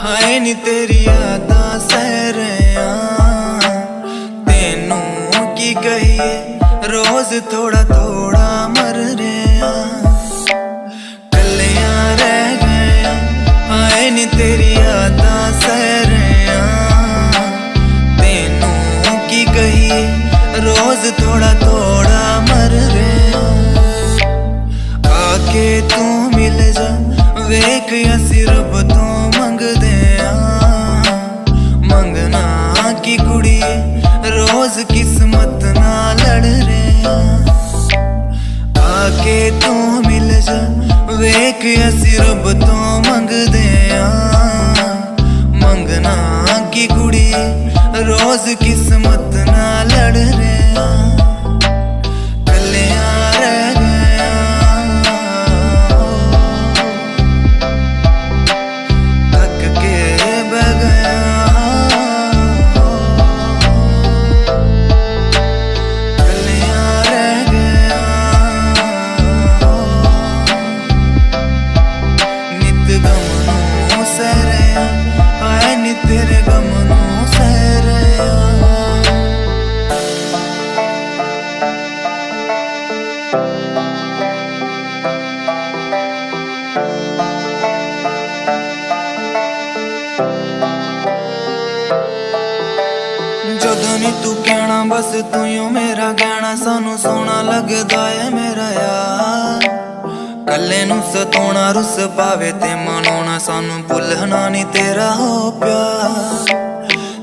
आए नी तेरी यादां सह रहा, तेनू की कहिए रोज थोड़ा थोड़ा मर रहा, कलियां रह गए। आए नी तेरी यादां सह रहा, तेनू की कहिए रोज थोड़ा थोड़ा मर रहा। आके तू मिल जा वेख असी रब तो मंगदे आ, मंगना की कुड़िए रोज किस्मत ना लड़ रहे। आके तू मिल जा वेख असी रब तो मंगदे आ, मंगना की कुड़िए रोज किस्मत ना लड़ रहे। तेरे गमनों सह रहा, जदों नी तू कहना बस तू ही मेरा कहना, सानू सोना लगदा है मेरा यार। कल्ले नू सताउणा रुस पावे ते मनाउणा, सानू भुलना नी तेरा हो प्यार।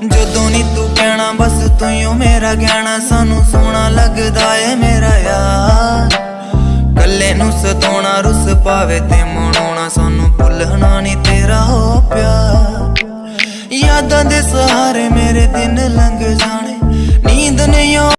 जदों नी तू कहना बस तू ही मेरा कहना, सानू सोना लगदा है मेरा यार। कल्ले नू सताउणा रुस पावे ते मनाउणा, सानू भुलना नी तेरा हो प्यार। यादां दे सहारे मेरे दिन